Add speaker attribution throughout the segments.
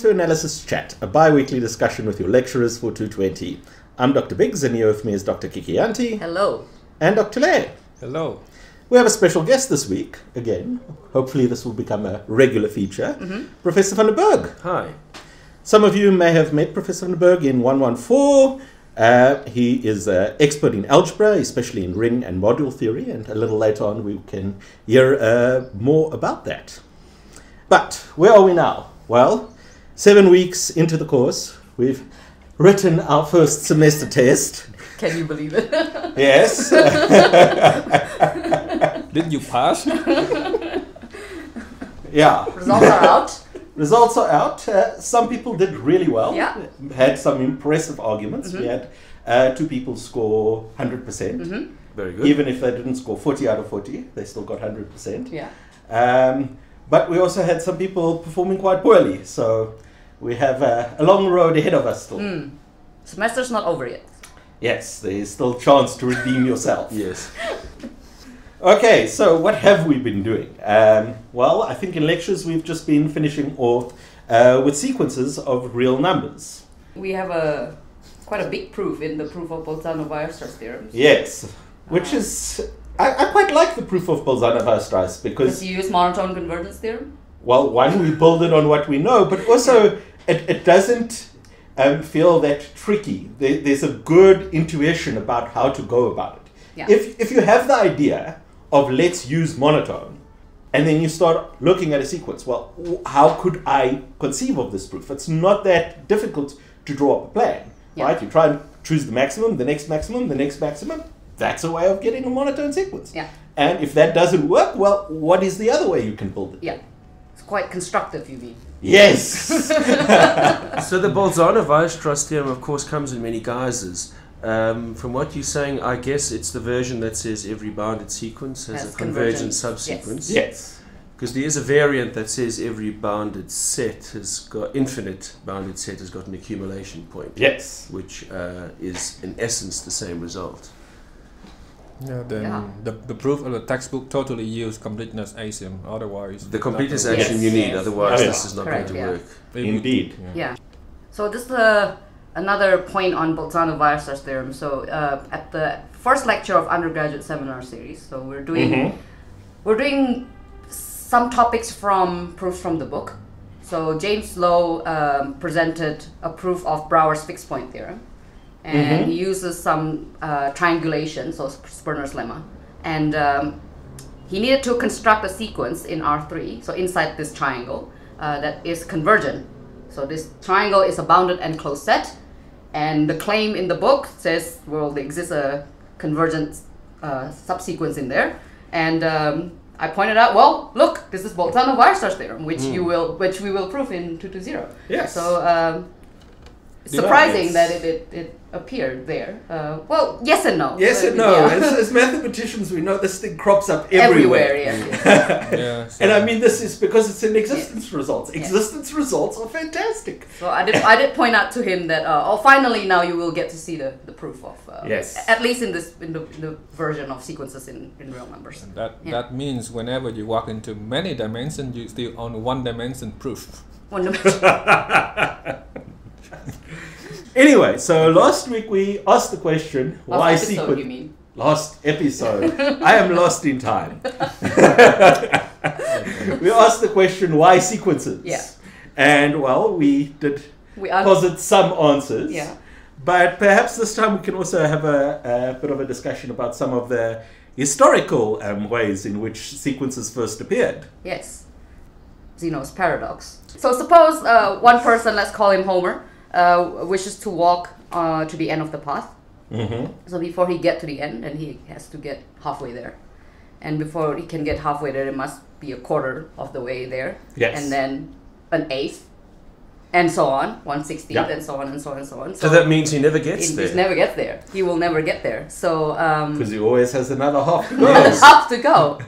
Speaker 1: to Analysis Chat, a bi-weekly discussion with your lecturers for 220. I'm Dr. Biggs, and here with me is Dr. Kikianti.
Speaker 2: Hello.
Speaker 1: And Dr. Lay.
Speaker 3: Hello.
Speaker 1: We have a special guest this week, again. Hopefully this will become a regular feature. Professor van der Berg.
Speaker 3: Hi.
Speaker 1: Some of you may have met Professor van der Berg in 114. He is an expert in algebra, especially in ring and module theory, and a little later on we can hear more about that. But where are we now? Well, 7 weeks into the course, we've written our first semester test.
Speaker 2: Can you believe it?
Speaker 1: Yes.
Speaker 3: Did you pass?
Speaker 1: Yeah.
Speaker 2: Results are out.
Speaker 1: Results are out. Some people did really well.
Speaker 2: Yeah.
Speaker 1: Had some impressive arguments. We had 2 people score 100%.
Speaker 3: Very good.
Speaker 1: Even if they didn't score 40 out of 40, they still got 100%.
Speaker 2: Yeah.
Speaker 1: But we also had some people performing quite poorly. So we have a long road ahead of us still.
Speaker 2: Semester's not over yet.
Speaker 1: Yes, there is still a chance to redeem yourself.
Speaker 3: Yes.
Speaker 1: Okay, so what have we been doing? Well, I think in lectures we've just been finishing off with sequences of real numbers.
Speaker 2: We have quite a big proof in the proof of Bolzano-Weierstrass theorems.
Speaker 1: Yes, which is... I quite like the proof of Bolzano-Weierstrass because...
Speaker 2: Does you use monotone convergence theorem?
Speaker 1: Well, one, we build it on what we know, but also it doesn't feel that tricky. There's a good intuition about how to go about it.
Speaker 2: Yeah.
Speaker 1: If you have the idea of let's use monotone, and then you start looking at a sequence, well, how could I conceive of this proof? It's not that difficult to draw up a plan, right? You try and choose the maximum, the next maximum, the next maximum. That's a way of getting a monotone sequence.
Speaker 2: Yeah.
Speaker 1: And if that doesn't work, well, what is the other way you can build it?
Speaker 2: Yeah. It's quite constructive, you mean?
Speaker 1: Yes!
Speaker 3: So the Bolzano-Weierstrass theorem, of course, comes in many guises. From what you're saying, I guess it's the version that says every bounded sequence has a convergent subsequence.
Speaker 1: Yes.
Speaker 3: Because there is a variant that says every bounded set has got, infinite bounded set has got an accumulation point.
Speaker 1: Yes.
Speaker 3: Which is, in essence, the same result.
Speaker 4: Yeah, then the proof of the textbook totally use completeness axiom, otherwise...
Speaker 3: The completeness axiom you need, otherwise this is not
Speaker 2: Correct,
Speaker 3: going to work.
Speaker 1: Indeed.
Speaker 2: Yeah. So this is another point on Bolzano-Weierstrass theorem. So at the first lecture of undergraduate seminar series, so we're doing some topics from proofs from the book. So James Lowe presented a proof of Brouwer's fixed point theorem. And he uses some triangulation, so Sperner's lemma. And he needed to construct a sequence in R3, so inside this triangle, that is convergent. So this triangle is a bounded and closed set. And the claim in the book says, well, there exists a convergent subsequence in there. And I pointed out, well, look, this is Bolzano-Weierstrass theorem, which we will prove in 220.
Speaker 1: Yes.
Speaker 2: So it's surprising that it appeared there. Well, yes and no.
Speaker 1: Yes and no. As mathematicians, we know this thing crops up everywhere.
Speaker 2: Yeah.
Speaker 1: And I mean, this is because it's in existence results. Existence results are fantastic.
Speaker 2: So I did point out to him that finally now you will get to see the proof of at least in the version of sequences in real numbers.
Speaker 4: And that means whenever you walk into many dimensions, you still on one dimension proof.
Speaker 2: One dimension.
Speaker 1: Anyway, so last week we asked the question, why
Speaker 2: episode,
Speaker 1: sequence?
Speaker 2: you mean?
Speaker 1: Last episode. I am lost in time. We asked the question, why sequences?
Speaker 2: Yeah.
Speaker 1: And well, we posit some answers.
Speaker 2: Yeah.
Speaker 1: But perhaps this time we can also have a bit of a discussion about some of the historical ways in which sequences first appeared.
Speaker 2: Yes. Zenos Paradox. So suppose one person, let's call him Homer, wishes to walk to the end of the path. So before he gets to the end, and he has to get halfway there. And before he can get halfway there, it must be a quarter of the way there.
Speaker 1: Yes.
Speaker 2: And then an eighth, and so on, 1/16th, and so on and so on and so on.
Speaker 3: So that means he never gets there.
Speaker 2: He never gets there. He will never get there. So
Speaker 1: because he always has another half to go.
Speaker 2: Half to go.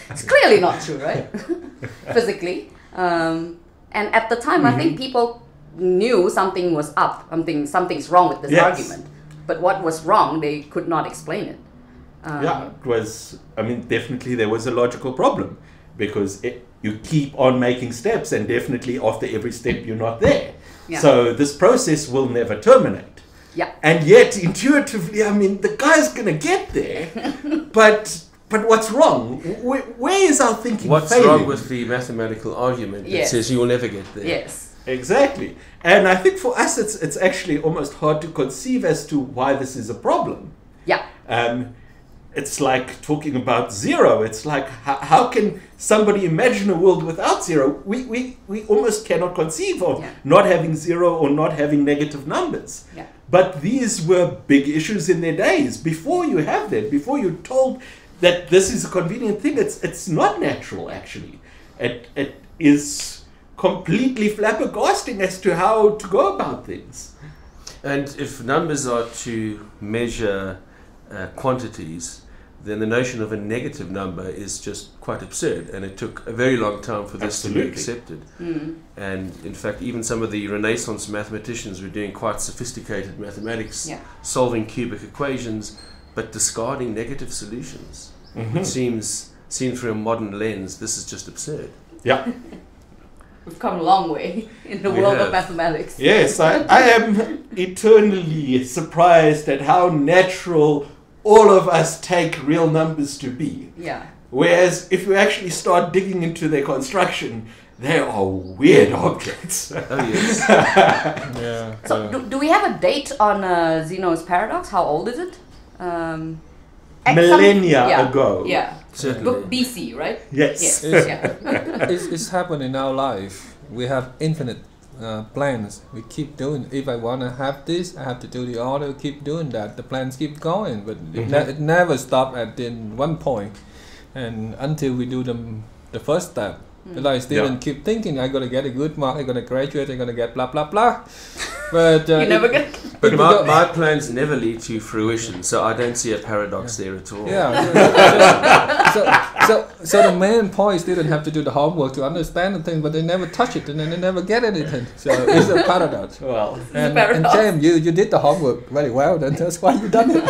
Speaker 2: It's clearly not true, right? Physically. And at the time, I think people knew something was up, something's wrong with this argument. But what was wrong, they could not explain it.
Speaker 1: Yeah, it was, I mean, definitely there was a logical problem. because you keep on making steps, and definitely after every step you're not there.
Speaker 2: Yeah.
Speaker 1: So this process will never terminate.
Speaker 2: Yeah.
Speaker 1: And yet, intuitively, I mean, the guy's going to get there, but what's wrong? Where is our thinking
Speaker 3: What's
Speaker 1: failing?
Speaker 3: wrong with the mathematical argument that says you will never get there?
Speaker 2: Yes.
Speaker 1: Exactly. And I think for us, it's actually almost hard to conceive as to why this is a problem.
Speaker 2: Yeah.
Speaker 1: It's like talking about zero. It's like, how can somebody imagine a world without zero? We almost cannot conceive of not having zero or not having negative numbers.
Speaker 2: Yeah.
Speaker 1: But these were big issues in their days. Before you have that, before you're told that this is a convenient thing, it's not natural, actually. It is completely flabbergasting as to how to go about things.
Speaker 3: And if numbers are to measure quantities, then the notion of a negative number is just quite absurd, and it took a very long time for this to be accepted. And in fact, even some of the Renaissance mathematicians were doing quite sophisticated mathematics, solving cubic equations, but discarding negative solutions. It seems, seen through a modern lens, this is just absurd.
Speaker 1: Yeah.
Speaker 2: We've come a long way in the world of mathematics.
Speaker 1: Yes, I am eternally surprised at how natural all of us take real numbers to be.
Speaker 2: Yeah.
Speaker 1: Whereas if you actually start digging into their construction, they are weird objects.
Speaker 3: Oh yes.
Speaker 4: Yeah.
Speaker 2: So do we have a date on Zenos Paradox? How old is it?
Speaker 1: Millennia ago.
Speaker 2: Yeah.
Speaker 3: Certainly.
Speaker 2: BC, right?
Speaker 1: Yes.
Speaker 4: It's happened in our life. We have infinite plans. We keep doing. If I want to have this, I have to do the other. Keep doing that. The plans keep going, but it never stops at one point. And until we do the first step, I still keep thinking I'm gonna get a good mark. I'm gonna graduate. I'm gonna get blah blah blah. But
Speaker 2: you never get.
Speaker 3: But my plans never lead to fruition, so I don't see a paradox there at all.
Speaker 4: Yeah. So the main point students have to do the homework to understand the thing, but they never touch it and then they never get anything. So it's a paradox.
Speaker 1: Well,
Speaker 4: and James, you did the homework very well, then that's why you done it.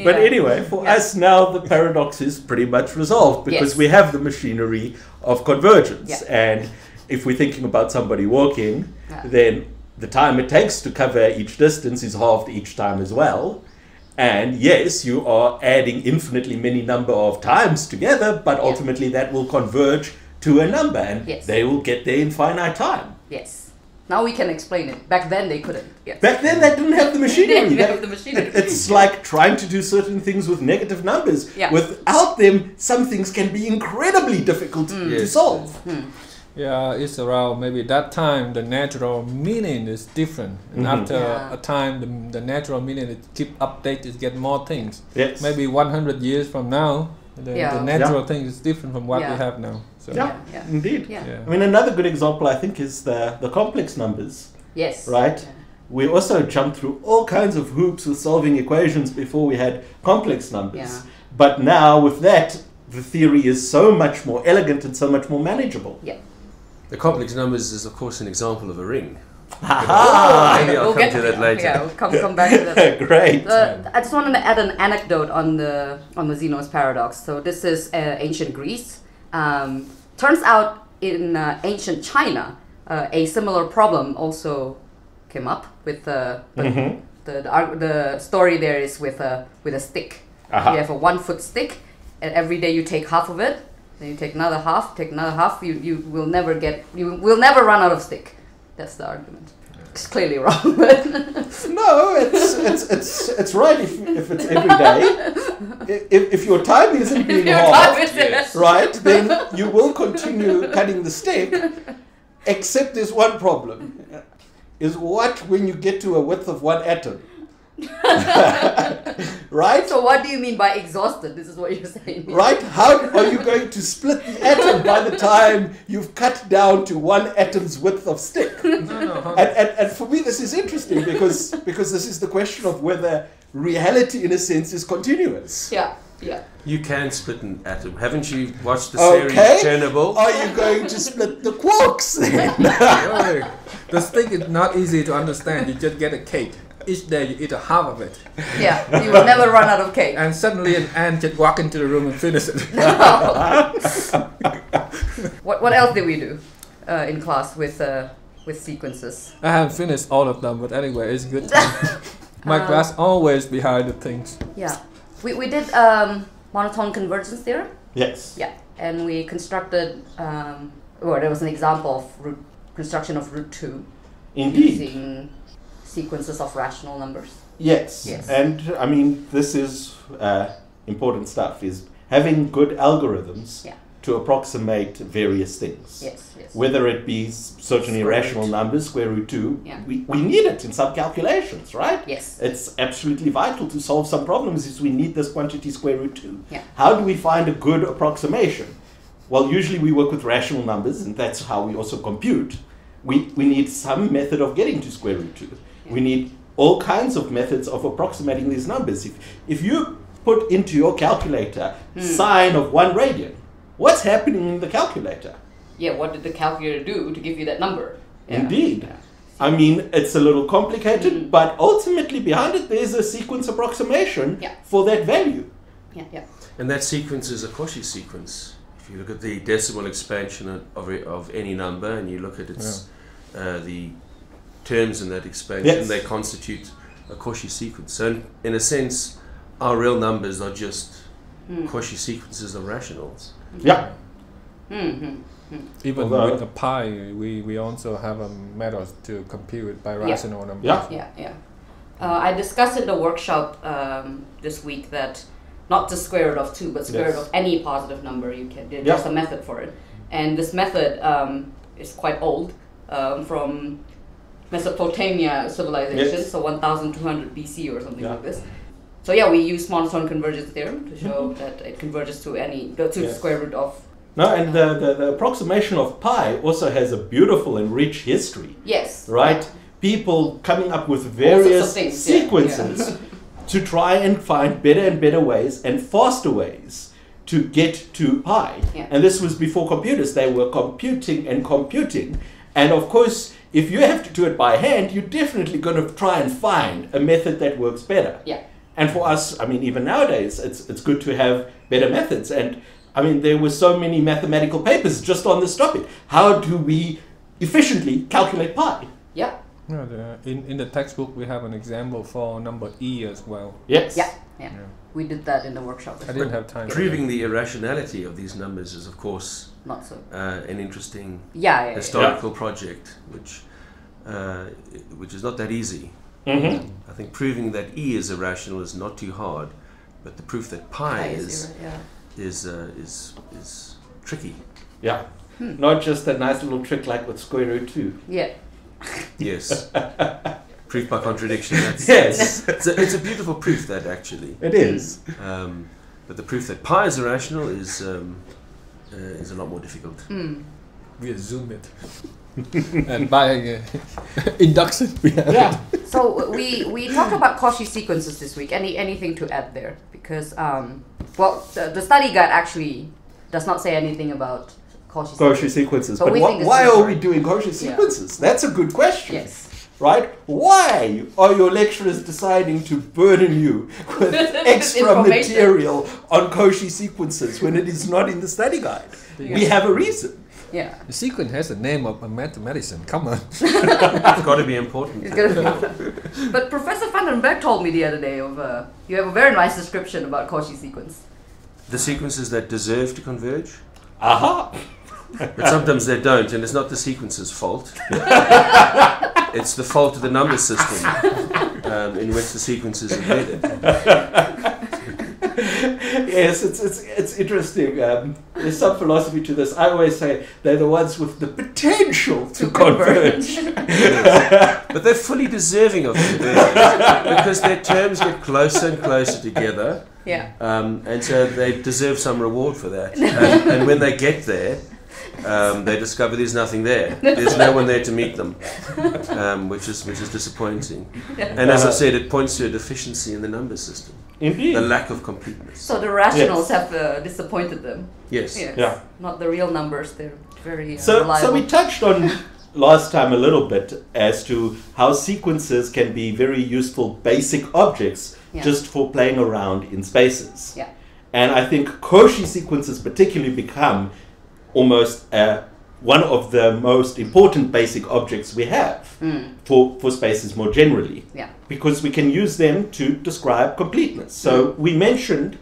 Speaker 1: But anyway, for us now, the paradox is pretty much resolved because we have the machinery of convergence. And if we're thinking about somebody walking, then the time it takes to cover each distance is halved each time as well. And yes, you are adding infinitely many number of times together, but ultimately that will converge to a number, and they will get there in finite time.
Speaker 2: Yes. Now we can explain it. Back then they couldn't. Yes.
Speaker 1: Back then they didn't have the machinery.
Speaker 2: They didn't have the machinery.
Speaker 1: It's like trying to do certain things with negative numbers.
Speaker 2: Yeah.
Speaker 1: Without them, some things can be incredibly difficult to solve.
Speaker 4: Yeah, it's around maybe that time the natural meaning is different, and after a time the natural meaning it keep updated, it get more things.
Speaker 1: Yes.
Speaker 4: Maybe 100 years from now, the natural thing is different from what we have now. So
Speaker 1: Indeed.
Speaker 2: Yeah.
Speaker 1: I mean, another good example I think is the complex numbers.
Speaker 2: Yes.
Speaker 1: Right. Yeah. We also jumped through all kinds of hoops with solving equations before we had complex numbers. Yeah. But now with that, the theory is so much more elegant and so much more manageable.
Speaker 2: Yeah.
Speaker 3: The complex numbers is, of course, an example of a ring.
Speaker 1: Maybe
Speaker 3: I'll come to that later.
Speaker 2: Yeah, we'll come back to that.
Speaker 1: Great.
Speaker 2: I just wanted to add an anecdote on the Xenos Paradox. So this is ancient Greece. Turns out in ancient China, a similar problem also came up with the story there is with a stick. You have a 1 foot stick, and every day you take half of it. Then you take another half, you will never run out of stick. That's the argument. It's clearly wrong, but
Speaker 1: no, it's right if it's every day. If your time isn't being halved, right, then you will continue cutting the stick. Except there's one problem: is what when you get to a width of one atom. Right?
Speaker 2: So what do you mean by exhausted? This is what you're saying.
Speaker 1: Right? How are you going to split the atom by the time you've cut down to one atom's width of stick? And for me this is interesting because this is the question of whether reality in a sense is continuous.
Speaker 2: Yeah.
Speaker 3: You can split an atom. Haven't you watched the series Chernobyl?
Speaker 1: Are you going to split the quarks then?
Speaker 4: The stick is not easy to understand. You just get a cake. each day you eat a half of it.
Speaker 2: Yeah, you will never run out of cake.
Speaker 4: And suddenly an ant just walk into the room and finish it.
Speaker 2: What else did we do in class with sequences?
Speaker 4: I haven't finished all of them, but anyway, it's good. My class always behind the things.
Speaker 2: Yeah, we did monotone convergence theorem.
Speaker 1: Yes.
Speaker 2: Yeah, and we constructed. Well, there was an example of construction of root 2.
Speaker 1: Indeed.
Speaker 2: Using sequences of rational numbers.
Speaker 1: Yes. And I mean, this is important stuff, is having good algorithms to approximate various things.
Speaker 2: Yes, yes.
Speaker 1: Whether it be certain irrational numbers, square root 2, we need it in some calculations, right?
Speaker 2: Yes.
Speaker 1: It's absolutely vital to solve some problems, is we need this quantity square root 2.
Speaker 2: Yeah.
Speaker 1: How do we find a good approximation? Well, usually we work with rational numbers, and that's how we also compute. We need some method of getting to square root 2. Yeah. We need all kinds of methods of approximating these numbers. If you put into your calculator sine of 1 radian, what's happening in the calculator?
Speaker 2: Yeah, what did the calculator do to give you that number? Yeah.
Speaker 1: Indeed.
Speaker 2: Yeah.
Speaker 1: I mean, it's a little complicated, but ultimately behind it there's a sequence approximation for that value.
Speaker 2: Yeah, yeah.
Speaker 3: And that sequence is a Cauchy sequence. If you look at the decimal expansion of any number and you look at its the terms in that expansion, they constitute a Cauchy sequence. So in a sense, our real numbers are just Cauchy sequences of rationals.
Speaker 1: Yeah.
Speaker 4: Even with the pi, we also have a method to compute it by rational numbers.
Speaker 2: Yeah. I discussed in the workshop this week that not just square root of 2, but square root of any positive number you can. There's a method for it. And this method is quite old, from Mesopotamia civilization, so 1200 BC or something like this. So we use monotone convergence theorem to show that it converges to the square root of.
Speaker 1: No, and the approximation of pi also has a beautiful and rich history.
Speaker 2: Yes.
Speaker 1: Right? People coming up with various sequences to try and find better and better ways and faster ways to get to pi.
Speaker 2: Yeah.
Speaker 1: And this was before computers. They were computing and computing. And of course, if you have to do it by hand, you're definitely going to try and find a method that works better.
Speaker 2: Yeah.
Speaker 1: And for us, I mean, even nowadays, it's good to have better methods. And I mean, there were so many mathematical papers just on this topic. How do we efficiently calculate pi?
Speaker 2: Yeah.
Speaker 4: In the textbook, we have an example for number e as well.
Speaker 1: Yes.
Speaker 2: Yeah. We did that in the workshop.
Speaker 4: I didn't have time.
Speaker 3: Proving the irrationality of these numbers is, of course,
Speaker 2: not so
Speaker 3: an interesting historical project, which is not that easy.
Speaker 1: Mm-hmm.
Speaker 3: I think proving that e is irrational is not too hard, but the proof that pi is tricky.
Speaker 1: Yeah. Not just a nice little trick like with square root 2.
Speaker 2: Yeah.
Speaker 3: Yes. Proof by contradiction.
Speaker 1: Yes.
Speaker 3: It's a beautiful proof, that actually.
Speaker 1: It is.
Speaker 3: But the proof that pi is irrational is a lot more difficult.
Speaker 4: We assume it. And by induction, we have it.
Speaker 2: So we talked about Cauchy sequences this week. Anything to add there? Because the study guide actually does not say anything about
Speaker 1: Cauchy sequences.
Speaker 2: But
Speaker 1: why are we doing Cauchy sequences? That's a good question.
Speaker 2: Yes.
Speaker 1: Right? Why are your lecturers deciding to burden you with extra material on Cauchy sequences when it is not in the study guide? We have a reason.
Speaker 2: Yeah.
Speaker 4: The sequence has the name of a mathematician. Come on.
Speaker 3: It's got to be important.
Speaker 2: But Professor van den Berg told me the other day you have a very nice description about Cauchy sequence.
Speaker 3: The sequences that deserve to converge.
Speaker 1: Aha!
Speaker 3: But sometimes they don't, and it's not the sequence's fault. It's the fault of the number system in which the sequence is embedded.
Speaker 1: Yes, it's interesting. There's some philosophy to this. I always say they're the ones with the potential to converge.
Speaker 3: Yes. But they're fully deserving of convergence because their terms get closer and closer together.
Speaker 2: Yeah.
Speaker 3: And so they deserve some reward for that. And when they get there, they discover there's nothing there. There's no one there to meet them, which is disappointing. And as I said, it points to a deficiency in the number system.
Speaker 1: Indeed.
Speaker 3: The lack of completeness.
Speaker 2: So the rationals have disappointed them.
Speaker 3: Yes.
Speaker 2: Yes.
Speaker 1: Yeah.
Speaker 2: Not the real numbers. They're very
Speaker 1: So
Speaker 2: reliable.
Speaker 1: we touched on last time a little bit as to how sequences can be very useful basic objects just for playing around in spaces.
Speaker 2: Yeah.
Speaker 1: And I think Cauchy sequences particularly become almost one of the most important basic objects we have for spaces more generally.
Speaker 2: Yeah.
Speaker 1: Because we can use them to describe completeness. So we mentioned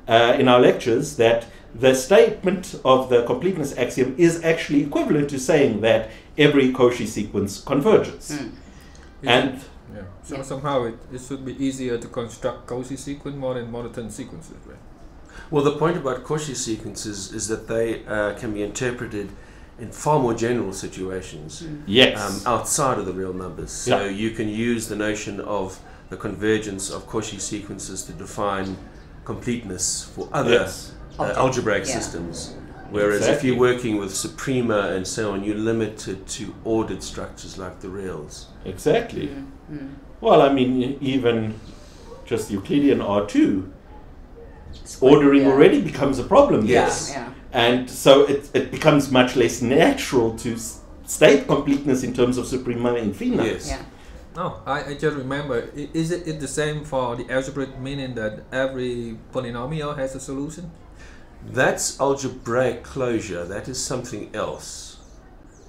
Speaker 1: in our lectures that the statement of the completeness axiom is actually equivalent to saying that every Cauchy sequence converges. And
Speaker 4: so somehow it should be easier to construct Cauchy sequence more than monotone sequences, right?
Speaker 3: Well, the point about Cauchy sequences is that they can be interpreted in far more general situations outside of the real numbers. So you can use the notion of the convergence of Cauchy sequences to define completeness for other algebraic systems. Whereas if you're working with suprema and so on, you're limited to ordered structures like the reals.
Speaker 1: Exactly. Well, I mean, even just Euclidean R2, ordering already becomes a problem. And so it becomes much less natural to state completeness in terms of suprema infinitum.
Speaker 4: No, I just remember, is it the same for the algebraic, meaning that every polynomial has a solution?
Speaker 3: That's algebraic closure. That is something else.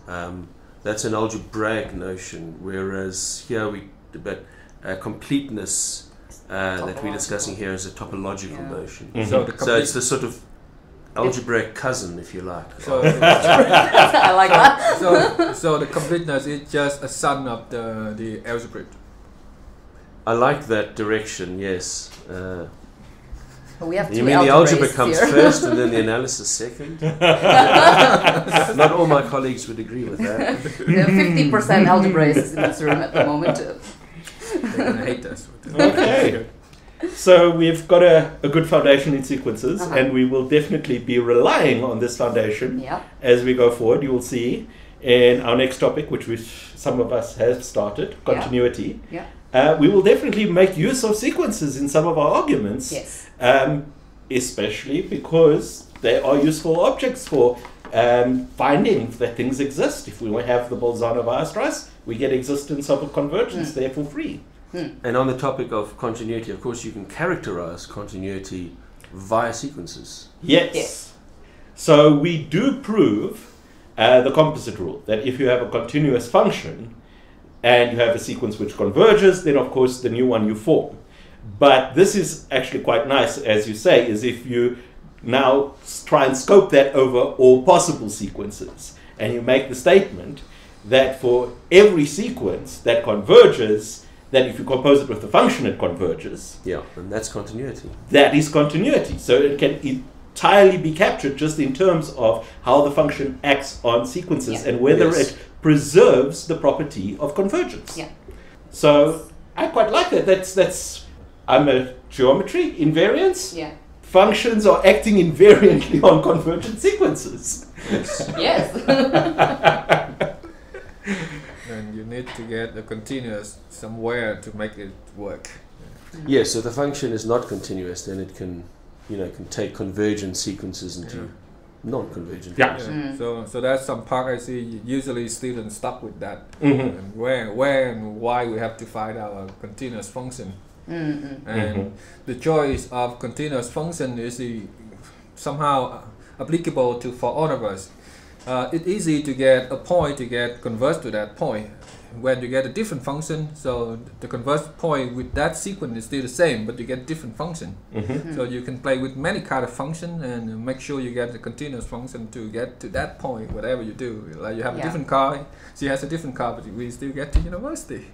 Speaker 3: That's an algebraic notion, whereas here completeness that we're discussing here is a topological notion. So it's the sort of algebraic cousin, if you like.
Speaker 4: So
Speaker 2: I like that.
Speaker 4: So the completeness is just a son of the algebraic.
Speaker 3: I like that direction, yes.
Speaker 2: But we have
Speaker 3: you mean the algebra comes first and then the analysis second? Not all my colleagues would agree with that.
Speaker 2: We have 50% algebraists in this room at the moment.
Speaker 4: They're going to hate us.
Speaker 1: Okay. So we've got a good foundation in sequences, and we will definitely be relying on this foundation as we go forward. You will see in our next topic, which some of us have started, continuity. We will definitely make use of sequences in some of our arguments, especially because they are useful objects for finding that things exist. If we have the Bolzano-Weierstrass, we get existence of a convergence there for free.
Speaker 3: And on the topic of continuity, of course, you can characterize continuity via sequences.
Speaker 1: Yes. So we do prove the composite rule, that if you have a continuous function and you have a sequence which converges, then of course the new one you form. But this is actually quite nice, as you say, is if you now try and scope that over all possible sequences, and you make the statement that for every sequence that converges, that if you compose it with a function, it converges.
Speaker 3: And that's continuity.
Speaker 1: That is continuity. So it can entirely be captured just in terms of how the function acts on sequences and whether it preserves the property of convergence. So I quite like that. That's I'm a geometry, invariance. Functions are acting invariantly on convergent sequences.
Speaker 4: And you need to get a continuous somewhere to make it work.
Speaker 3: Yes, so the function is not continuous, then it can take convergent sequences into non-convergent.
Speaker 4: So that's some part I see usually students stuck with that. And where and why we have to find our continuous function. And the choice of continuous function is somehow applicable for all of us. It's easy to get a point to get converged to that point. When you get a different function, so the converged point with that sequence is still the same, but you get different function. So you can play with many kind of function and make sure you get the continuous function to get to that point, whatever you do. Like you have a different car, she has a different car, but we still get to university.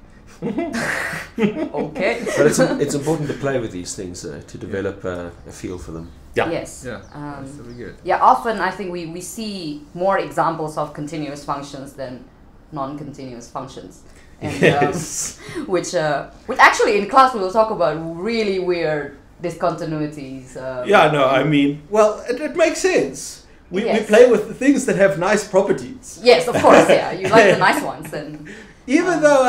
Speaker 2: Okay.
Speaker 3: But it's important to play with these things to develop a feel for them.
Speaker 2: Yes.
Speaker 4: That's really good.
Speaker 2: Often I think we see more examples of continuous functions than non-continuous functions. And, which actually in class we will talk about really weird discontinuities.
Speaker 1: I mean, well, it makes sense. We play with the things that have nice properties.
Speaker 2: Yes, of course, you like the nice ones. And
Speaker 1: even though,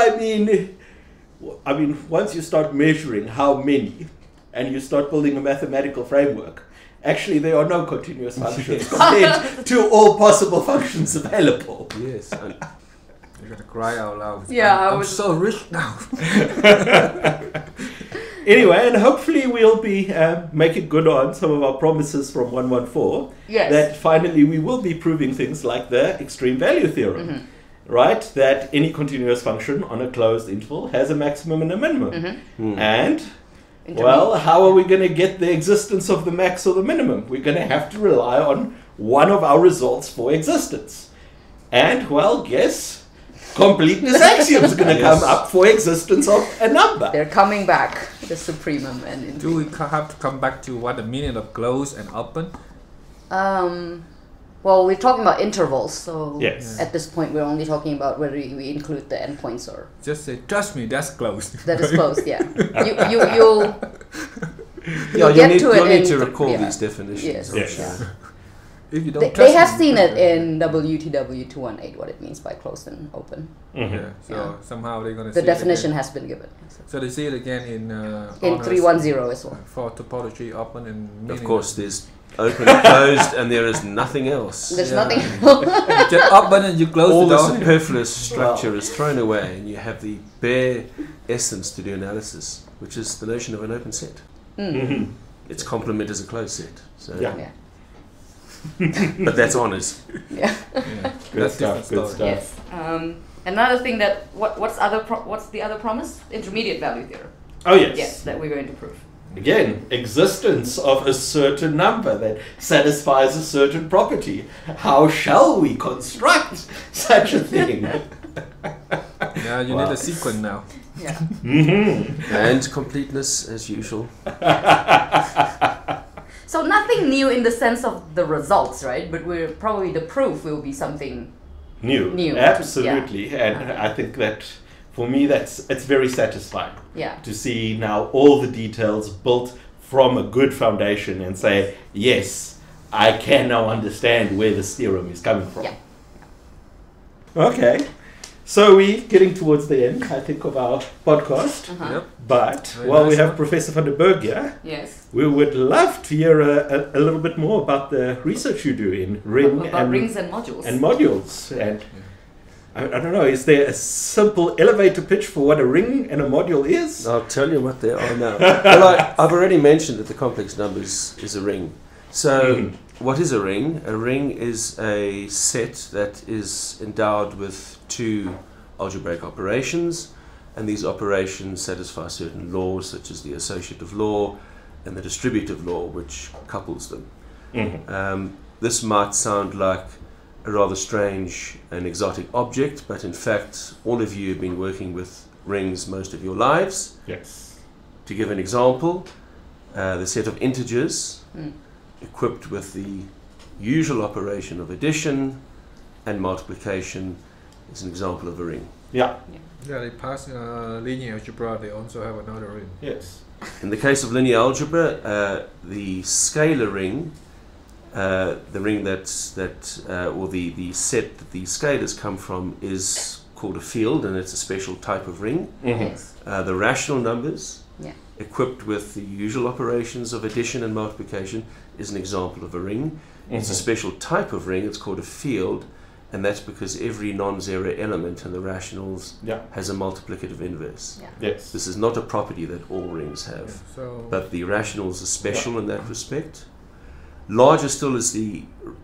Speaker 1: I mean, once you start measuring how many, and you start building a mathematical framework, actually there are no continuous functions compared to all possible functions available.
Speaker 3: Yes.
Speaker 4: You're gonna cry out loud.
Speaker 2: Yeah,
Speaker 4: I'm so rich now.
Speaker 1: Anyway, and hopefully we'll be making good on some of our promises from 114.
Speaker 2: Yes.
Speaker 1: That finally we will be proving things like the extreme value theorem. Right? That any continuous function on a closed interval has a maximum and a minimum. And, well, how are we going to get the existence of the max or the minimum? We're going to have to rely on one of our results for existence. And, well, guess completeness axioms are going to come up for existence of a number.
Speaker 2: They're coming back, the supremum and infinite.
Speaker 4: Do we have to come back to what the meaning of closed and open?
Speaker 2: Well, we're talking about intervals, so
Speaker 1: Yes.
Speaker 2: at this point we're only talking about whether we include the endpoints or...
Speaker 4: Just say, trust me, that's closed.
Speaker 2: That is closed, yeah.
Speaker 3: You'll
Speaker 2: get
Speaker 3: need,
Speaker 2: to it
Speaker 3: you'll need
Speaker 2: in-
Speaker 3: to recall
Speaker 2: yeah.
Speaker 3: these definitions.
Speaker 2: Yes.
Speaker 3: I'm
Speaker 1: Yes.
Speaker 3: sure.
Speaker 4: If you don't
Speaker 2: They
Speaker 4: trust
Speaker 2: have
Speaker 4: me,
Speaker 2: seen
Speaker 4: you
Speaker 2: it
Speaker 4: don't-
Speaker 2: in WTW 218, what it means by closed and open.
Speaker 4: Yeah, so
Speaker 2: Yeah.
Speaker 4: somehow they're gonna
Speaker 2: The
Speaker 4: see
Speaker 2: definition
Speaker 4: it again.
Speaker 2: has been given.
Speaker 4: So they see it again in
Speaker 2: In
Speaker 4: honors
Speaker 2: 310 as well.
Speaker 4: for topology, open and
Speaker 3: Of
Speaker 4: meaning.
Speaker 3: course, there's open and closed, and there is nothing else.
Speaker 2: There's
Speaker 4: Yeah.
Speaker 2: nothing
Speaker 4: You just open and you close
Speaker 3: All
Speaker 4: the
Speaker 3: the
Speaker 4: door.
Speaker 3: superfluous structure is thrown away, and you have the bare essence to do analysis, which is the notion of an open set. Its complement is a closed set. So,
Speaker 1: Yeah.
Speaker 2: Yeah.
Speaker 3: but that's honors.
Speaker 2: Yeah.
Speaker 4: Yeah.
Speaker 1: Good
Speaker 4: That's
Speaker 1: stuff,
Speaker 4: different
Speaker 1: good
Speaker 4: story.
Speaker 1: stuff.
Speaker 2: Yes. Another thing that what's the other promise? Intermediate value theorem.
Speaker 1: Oh, yes.
Speaker 2: Yes, that we're going to prove.
Speaker 1: Again, existence of a certain number that satisfies a certain property. How shall we construct such a thing?
Speaker 4: Yeah, you
Speaker 1: Wow.
Speaker 4: need a sequence now.
Speaker 2: Yeah.
Speaker 3: And completeness, as usual.
Speaker 2: So nothing new in the sense of the results, right? But we're probably the proof will be something. New.
Speaker 1: Absolutely.
Speaker 2: Yeah.
Speaker 1: And I think that for me it's very satisfying
Speaker 2: Yeah.
Speaker 1: to see now all the details built from a good foundation and say, yes, I can now understand where this theorem is coming from.
Speaker 2: Yeah.
Speaker 1: Okay. So we're getting towards the end, I think, of our podcast.
Speaker 4: Yep.
Speaker 1: But
Speaker 4: Very
Speaker 1: while we
Speaker 4: nice
Speaker 1: have
Speaker 4: one.
Speaker 1: Professor van der Berg here,
Speaker 2: Yes.
Speaker 1: we would love to hear a little bit more about the research you do in ring
Speaker 2: About
Speaker 1: and
Speaker 2: rings and modules.
Speaker 1: and modules. And I don't know, is there a simple elevator pitch for what a ring and a module is?
Speaker 3: I'll tell you what they are now. Well, I've already mentioned that the complex numbers is a ring. So, what is a ring? A ring is a set that is endowed with two algebraic operations, and these operations satisfy certain laws, such as the associative law and the distributive law, which couples them. This might sound like a rather strange and exotic object, but in fact, all of you have been working with rings most of your lives.
Speaker 1: Yes.
Speaker 3: To give an example, the set of integers equipped with the usual operation of addition and multiplication is an example of a ring.
Speaker 1: Yeah.
Speaker 4: Yeah, they pass linear algebra, they also have another ring.
Speaker 1: Yes.
Speaker 3: In the case of linear algebra, the scalar ring, the ring or the set that the scalars come from is called a field, and it's a special type of ring.
Speaker 2: Yes.
Speaker 3: The rational numbers,
Speaker 2: Yeah.
Speaker 3: equipped with the usual operations of addition and multiplication, is an example of a ring. It's a special type of ring, it's called a field, and that's because every non-zero element in the rationals
Speaker 1: Yeah.
Speaker 3: has a multiplicative inverse.
Speaker 2: Yeah.
Speaker 1: Yes.
Speaker 3: This is not a property that all rings have,
Speaker 4: So
Speaker 3: but the rationals are special in that respect. Larger still is the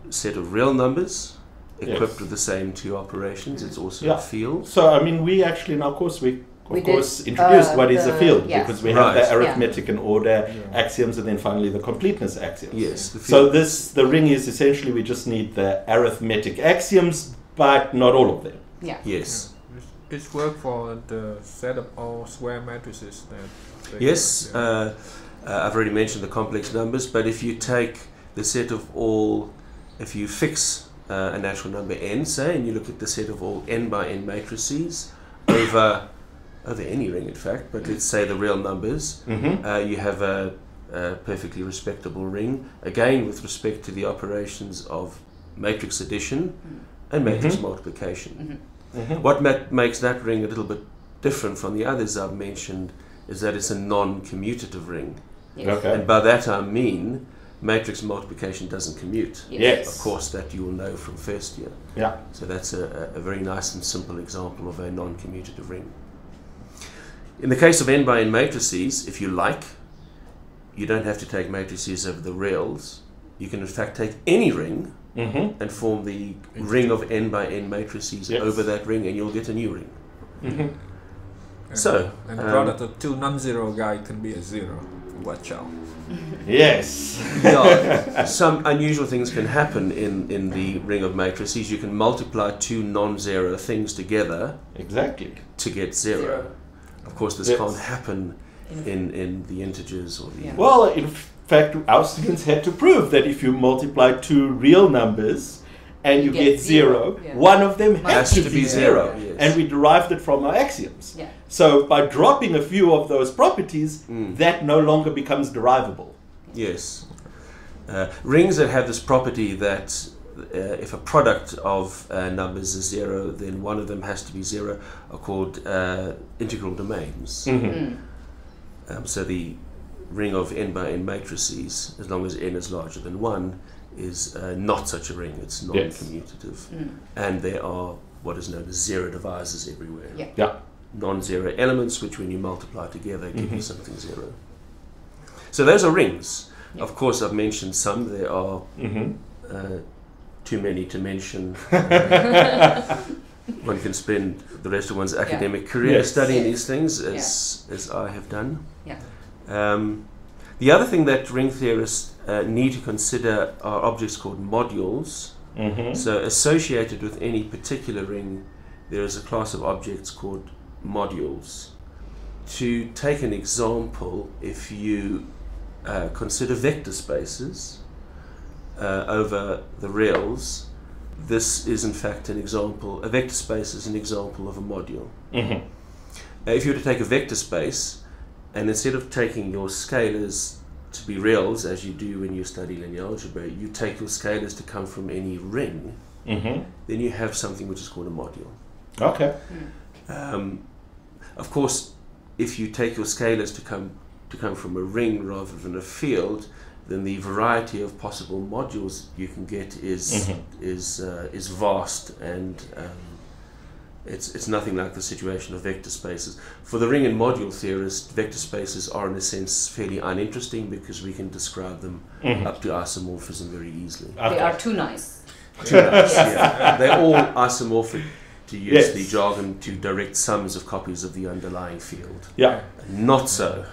Speaker 3: set of real numbers, equipped
Speaker 1: Yes.
Speaker 3: with the same two operations. It's also
Speaker 1: Yeah.
Speaker 3: a field.
Speaker 1: So, I mean, we actually, in our course, we
Speaker 2: We did,
Speaker 1: introduced what is a
Speaker 2: the-
Speaker 1: field,
Speaker 2: yeah.
Speaker 1: because we have the
Speaker 3: Right.
Speaker 1: arithmetic and order
Speaker 4: Yeah.
Speaker 1: axioms, and then finally the completeness axioms.
Speaker 3: Yes, the
Speaker 1: So
Speaker 3: field.
Speaker 1: the ring is essentially, we just need the arithmetic axioms, but not all of them.
Speaker 2: Yeah.
Speaker 3: Yes.
Speaker 4: it's work for the set of all square matrices that they
Speaker 3: Yes,
Speaker 4: have,
Speaker 3: I've already mentioned the complex numbers, but if you take the set of all, if you fix a natural number n, say, and you look at the set of all n by n matrices over any ring, in fact, but let's say the real numbers, you have a perfectly respectable ring, again with respect to the operations of matrix addition and matrix multiplication. What makes that ring a little bit different from the others I've mentioned is that it's a non-commutative ring.
Speaker 2: Yes.
Speaker 1: Okay.
Speaker 3: And by that I mean matrix multiplication doesn't commute.
Speaker 1: Yes.
Speaker 3: Of course, that you will know from first year.
Speaker 1: Yeah.
Speaker 3: So that's a very nice and simple example of a non-commutative ring. In the case of n by n matrices, if you like, you don't have to take matrices over the rails. You can in fact take any ring and form the ring of n by n matrices over that ring, and you'll get a new ring. So,
Speaker 4: and the product of two non-zero guy can be a zero. Watch out.
Speaker 1: Yes.
Speaker 3: Yeah, some unusual things can happen in the ring of matrices. You can multiply two non-zero things together.
Speaker 1: Exactly.
Speaker 3: To get zero. Of course, this can't happen in the integers or the...
Speaker 1: Well, in fact, our students had to prove that if you multiply two real numbers and you get zero, one of them has to be zero.
Speaker 3: Yes.
Speaker 1: And we derived it from our axioms.
Speaker 2: Yeah.
Speaker 1: So by dropping a few of those properties, that no longer becomes derivable.
Speaker 3: Yes. Rings that have this property that if a product of numbers is zero, then one of them has to be zero, are called integral domains. So the ring of n by n matrices, as long as n is larger than 1, is not such a ring. It's non-commutative. And there are what is known as zero divisors everywhere. Non-zero elements, which when you multiply together give you something zero. So those are rings. Of course, I've mentioned some. There are too many to mention. One can spend the rest of one's academic career studying these things, as I have done. The other thing that ring theorists need to consider are objects called modules. So associated with any particular ring, there is a class of objects called modules. To take an example, if you consider vector spaces over the rails, this is in fact an example, a vector space is an example of a module. If you were to take a vector space, and instead of taking your scalars to be rails, as you do when you study linear algebra, you take your scalars to come from any ring, then you have something which is called a module.
Speaker 1: Okay.
Speaker 3: Of course, if you take your scalars to come from a ring rather than a field, then the variety of possible modules you can get is vast, and it's nothing like the situation of vector spaces. For the ring and module theorists, vector spaces are in a sense fairly uninteresting because we can describe them up to isomorphism very easily.
Speaker 2: They are too nice.
Speaker 3: Too nice, They're all isomorphic, to use the jargon, to direct sums of copies of the underlying field. Not so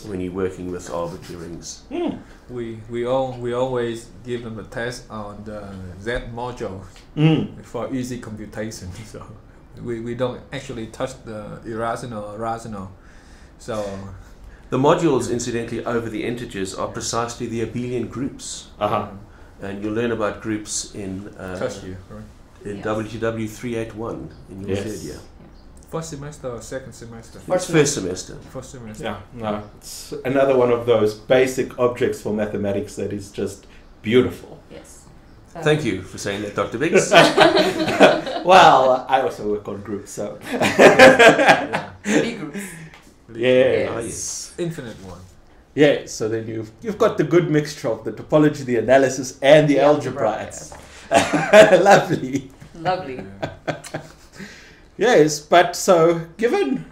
Speaker 3: when you're working with arbitrary rings.
Speaker 4: We always give them a test on the Z module for easy computation. So we don't actually touch the irrational or rational. So
Speaker 3: the modules, incidentally, over the integers are precisely the abelian groups. And you'll learn about groups in in WTW 381 in your third year.
Speaker 4: First semester or second semester?
Speaker 3: First semester.
Speaker 4: First semester.
Speaker 1: Yeah, no, it's another one of those basic objects for mathematics that is just beautiful.
Speaker 2: Yes.
Speaker 3: Thank you for saying that, Dr. Biggs.
Speaker 1: Well, I also work on groups, so.
Speaker 2: Big groups.
Speaker 1: Yes.
Speaker 4: Infinite one.
Speaker 1: Yeah, so then you've got the good mixture of the topology, the analysis, and the algebra. Lovely.
Speaker 2: Lovely.
Speaker 1: Yes, but so given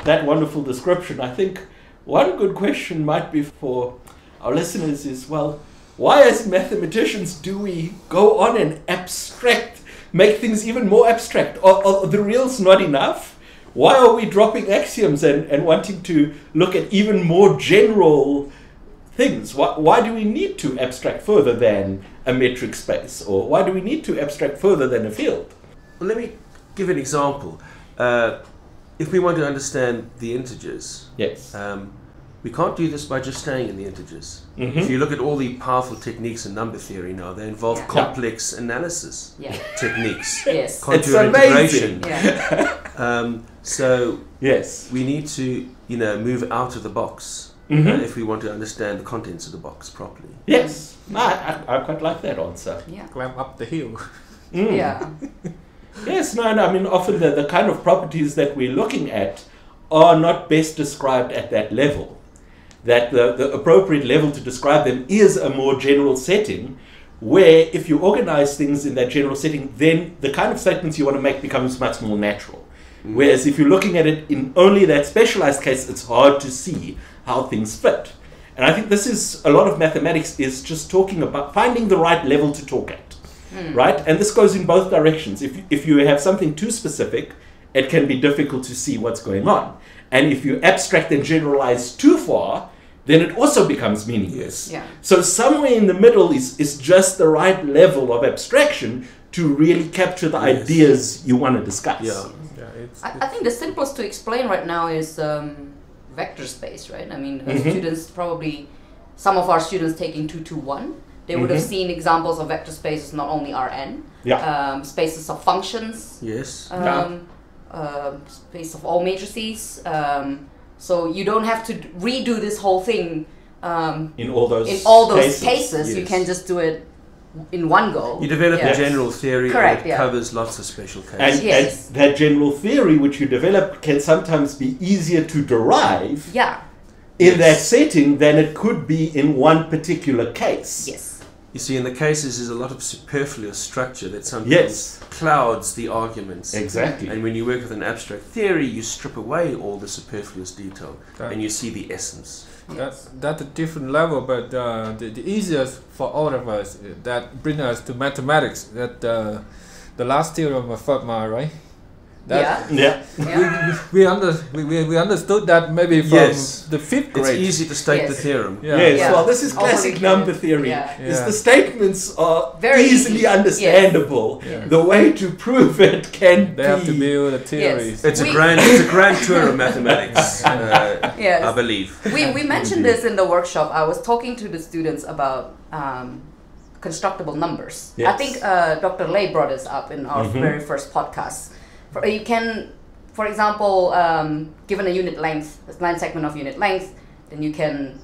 Speaker 1: that wonderful description, I think one good question might be for our listeners is, well, why as mathematicians do we go on and make things even more abstract? Are the reals not enough? Why are we dropping axioms and wanting to look at even more general things? Why do we need to abstract further than a metric space? Or why do we need to abstract further than a field?
Speaker 3: Well, let me give an example. If we want to understand the integers, we can't do this by just staying in the integers. If you look at all the powerful techniques in number theory now, they involve complex analysis techniques, contour integration. So we need to, move out of the box if we want to understand the contents of the box properly.
Speaker 1: Yes, I quite like that answer.
Speaker 4: Climb up the hill.
Speaker 1: Yes, no, I mean, often the kind of properties that we're looking at are not best described at that level. that the appropriate level to describe them is a more general setting, where if you organize things in that general setting, then the kind of statements you want to make becomes much more natural. Whereas if you're looking at it in only that specialized case, it's hard to see how things fit. And I think this is, a lot of mathematics is just talking about finding the right level to talk at, right? And this goes in both directions. If you have something too specific, it can be difficult to see what's going on. And if you abstract and generalize too far, then it also becomes meaningless.
Speaker 2: Yeah.
Speaker 1: So somewhere in the middle is just the right level of abstraction to really capture the ideas you want to discuss.
Speaker 3: Yeah.
Speaker 2: I think the simplest to explain right now is vector space, right? I mean, students probably, some of our students taking 221, they would have seen examples of vector spaces, not only Rn, spaces of functions, space of all matrices. So you don't have to redo this whole thing
Speaker 1: in all those
Speaker 2: cases. You can just do it in one go.
Speaker 3: You develop a general theory that covers lots of special cases.
Speaker 1: And that general theory which you develop can sometimes be easier to derive in that setting than it could be in one particular case.
Speaker 2: Yes.
Speaker 3: You see, in the cases, there's a lot of superfluous structure that sometimes clouds the arguments.
Speaker 1: Exactly.
Speaker 3: And when you work with an abstract theory, you strip away all the superfluous detail and you see the essence.
Speaker 4: That's a different level, but the easiest for all of us that brings us to mathematics. That the last theorem of Fermat, right? We understood that maybe from the 5th grade.
Speaker 3: It's easy to state the theorem.
Speaker 1: Well, this is classic number theory. Is the statements are very easily understandable. The way to prove it can
Speaker 4: they have to build a theory.
Speaker 3: It's a grand tour of mathematics. I believe.
Speaker 2: We mentioned this in the workshop. I was talking to the students about constructible numbers. I think Dr. Lay brought this up in our very first podcast. You can, for example, given a unit length, a line segment of unit length, then you can,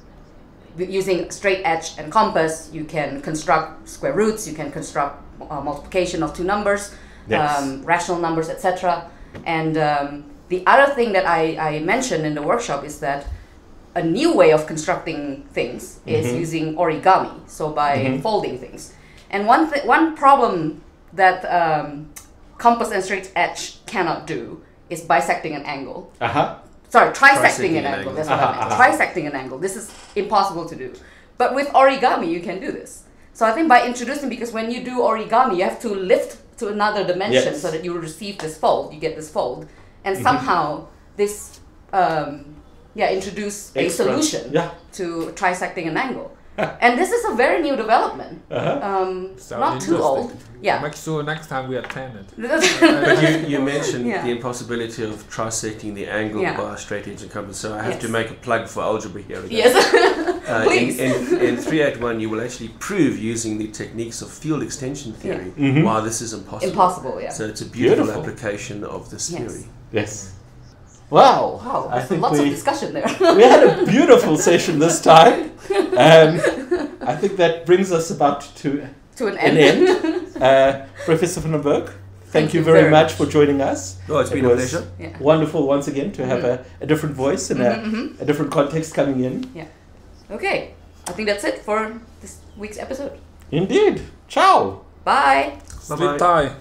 Speaker 2: using straight edge and compass, you can construct square roots, you can construct multiplication of two numbers, rational numbers, etc. And the other thing that I mentioned in the workshop is that a new way of constructing things is using origami, so by folding things. And one problem that compass and straight edge cannot do is bisecting an angle. Sorry, trisecting an angle. That's what I meant. Trisecting an angle. This is impossible to do. But with origami, you can do this. So I think by introducing, because when you do origami, you have to lift to another dimension so that you receive this fold. You get this fold, and somehow this introduce a solution to trisecting an angle. And this is a very new development. Not too old.
Speaker 4: Make sure next time we attend it.
Speaker 3: But you mentioned the impossibility of trisecting the angle by a straight edge and compass. So I have to make a plug for algebra here again.
Speaker 2: Yes. Please.
Speaker 3: In 381, you will actually prove using the techniques of field extension theory why this is impossible. So it's a beautiful application of this theory.
Speaker 1: Yes. Wow.
Speaker 2: I think lots of discussion there.
Speaker 1: We had a beautiful session this time. I think that brings us about to an end. Professor van den Berg, thank you very much for joining us.
Speaker 3: Oh, it's been a pleasure.
Speaker 1: Wonderful once again to have a different voice and a different context coming in.
Speaker 2: Okay, I think that's it for this week's episode.
Speaker 1: Indeed. Ciao.
Speaker 2: Bye.
Speaker 4: Split tie.